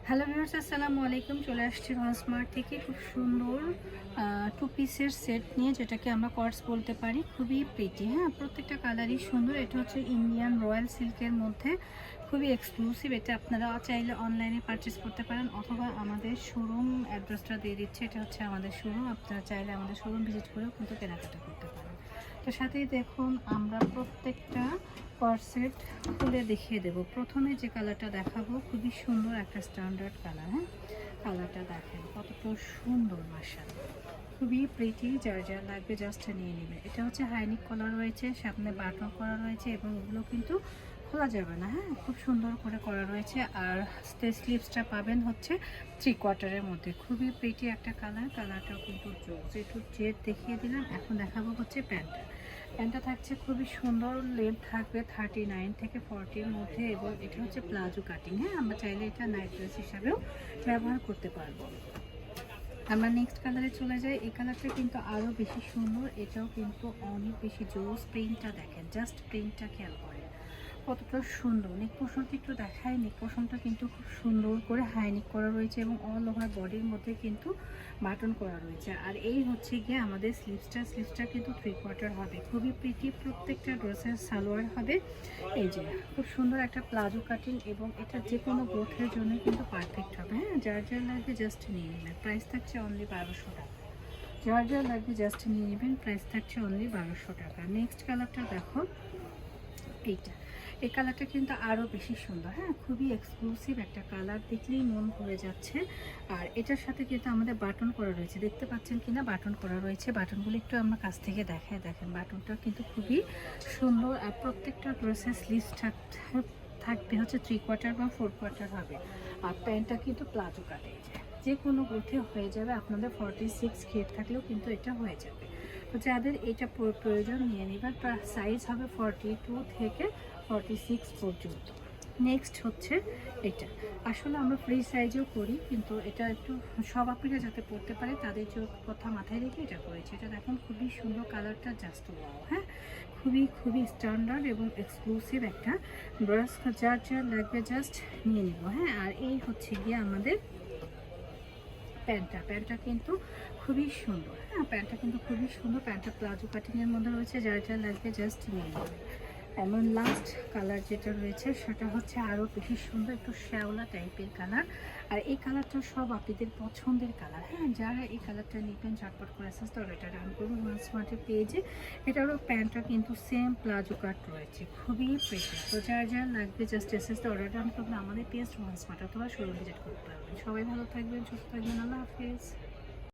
Hello viewers, আসসালামু আলাইকুম। চলে আসছি স্মার্ট থেকে খুব সুন্দর টু পিসের সেট নিয়ে, যেটাকে আমরা কর্স বলতে পারি। খুবই প্রিটি, হ্যাঁ, প্রত্যেকটা কালারই সুন্দর। এটা হচ্ছে ইন্ডিয়ান রয়্যাল সিল্কের মধ্যে, খুবই এক্সক্লুসিভ। এটা আপনারা চাইলে অনলাইনে পারচেস করতে পারেন, অথবা আমাদের শোরুম অ্যাড্রেসটা দিয়ে দিচ্ছে। এটা হচ্ছে আমাদের শোরুম, আপনারা চাইলে আমাদের শোরুম ভিজিট করেও কিন্তু কেনাকাটা করতে পারেন। তো সাথেই দেখুন, আমরা প্রত্যেকটা কর্সেট খুলে দেখিয়ে দেব। প্রথমে যে কালারটা দেখাবো, খুবই সুন্দর একটা স্ট্যান্ডার্ড কালার। হ্যাঁ, কালারটা দেখেন কতটা সুন্দর, মাশাআল্লাহ, খুবই প্রিটি। যার যার লাগবে জাস্ট নিয়ে নেবে। এটা হচ্ছে হাইনিক কলার রয়েছে, সামনে বাটন করা রয়েছে, এবং এগুলো কিন্তু খোলা যাবে না। হ্যাঁ, খুব সুন্দর করে করা রয়েছে। আর স্লিভসটা পাবেন হচ্ছে 3/4 মধ্যে। খুবই প্রিটি একটা কালার, কালারটাও কিন্তু জোস। একটু জেড দেখিয়ে দিলাম। এখন দেখাবো হচ্ছে প্যান্টটা। প্যান্টটা থাকছে খুবই সুন্দর, লেন্থ থাকবে 39 থেকে 40-র মধ্যে, এবং এটা হচ্ছে প্লাজো কাটিং। হ্যাঁ, আমরা চাইলে এটা নাইট ড্রেস হিসাবেও ব্যবহার করতে পারবো। আমরা নেক্সট কালারে চলে যাই। এই কালারটা কিন্তু আরও বেশি সুন্দর, এটাও কিন্তু অনেক বেশি জোস। প্রিন্টটা দেখেন, জাস্ট প্রিন্টটা খেয়াল করেন কতটা সুন্দর। নেক পোর্শনটা একটু দেখায়। নেক পোর্শনটা কিন্তু খুব সুন্দর করে হাইনিক করা রয়েছে, এবং অল ওভার বডির মধ্যে কিন্তু বাটন করা রয়েছে। আর এই হচ্ছে গিয়ে আমাদের স্লিভসটা কিন্তু 3/4 হবে। খুবই প্রিটি, প্রত্যেকটা ড্রেসের সালোয়ার হবে এই যে খুব সুন্দর একটা প্লাজো কাটিং, এবং এটা যে কোনো গ্রোথের জন্য কিন্তু পারফেক্ট হবে। হ্যাঁ, যার যার লাগবে জাস্ট নিয়ে নেবেন। প্রাইস থাকছে অনলি 1200 টাকা। যার যার লাগবে জাস্ট নিয়ে নেবেন, প্রাইস থাকছে অনলি 1200 টাকা। নেক্সট কালারটা দেখো, এইটা। এই কালারটা কিন্তু আরও বেশি সুন্দর। হ্যাঁ, খুবই এক্সক্লুসিভ একটা কালার, দেখলেই মন ভরে যাচ্ছে। আর এটার সাথে কিন্তু আমাদের বাটন করা রয়েছে, দেখতে পাচ্ছেন কিনা বাটন করা রয়েছে। বাটনগুলো একটু আমরা কাছ থেকে দেখায়, দেখেন বাটনটা কিন্তু খুবই সুন্দর। আর প্রত্যেকটা ড্রেসের স্লিভস থাকবে হচ্ছে 3/4 বা 4/4 হবে। আর প্যান্টটা কিন্তু প্লাজো কাটে, যে কোনো গ্রোথে হয়ে যাবে। আপনাদের 46 ঘের থাকলেও কিন্তু এটা হয়ে যাবে। তো যাদের এটা প্রয়োজন নিয়ে নেবেন। সাইজ হবে 42 থেকে 46 পর্যন্ত। নেক্সট হচ্ছে এটা। আসলে আমরা ফ্রি সাইজেও করি, কিন্তু এটা একটু সব আপনারা যাতে পড়তে পারে তাদের কথা মাথায় রেখে এটা করেছে। এটা দেখুন খুবই সুন্দর, কালারটা জাস্ট ওয়াও। হ্যাঁ, খুবই স্ট্যান্ডার্ড এবং এক্সক্লুসিভ একটা ড্রেস। যার যার লাগবে জাস্ট নিয়ে নেব। হ্যাঁ, আর এই হচ্ছে গিয়ে আমাদের প্যান্টটা কিন্তু খুবই সুন্দর। হ্যাঁ, প্যান্টটা কিন্তু খুবই সুন্দর। প্যান্টটা প্লাজো কাটিংয়ের মধ্যে রয়েছে, যার যা লাগবে জাস্ট নিয়ে নেবে। এমন লাস্ট কালার যেটা রয়েছে সেটা হচ্ছে আরও বেশি সুন্দর, একটু শ্যাওলা টাইপের কালার। আর এই কালারটা সব আপনাদের পছন্দের কালার। হ্যাঁ, যারা এই কালারটা নেবেন ঝটপট করে আসতে এটা রান করুন স্মার্টের পেজে। এটারও প্যান্টটা কিন্তু সেম প্লাজো কাট রয়েছে, খুবই প্রিটি। তো যার যার লাগবে জাস্ট এসএসতে অর্ডার রান করলে আমাদের পেজ স্মার্ট অথবা শোরুম ভিজিট করতে পারবেন। সবাই ভালো থাকবেন, সুস্থ থাকবেন, আল্লাহ হাফিজ।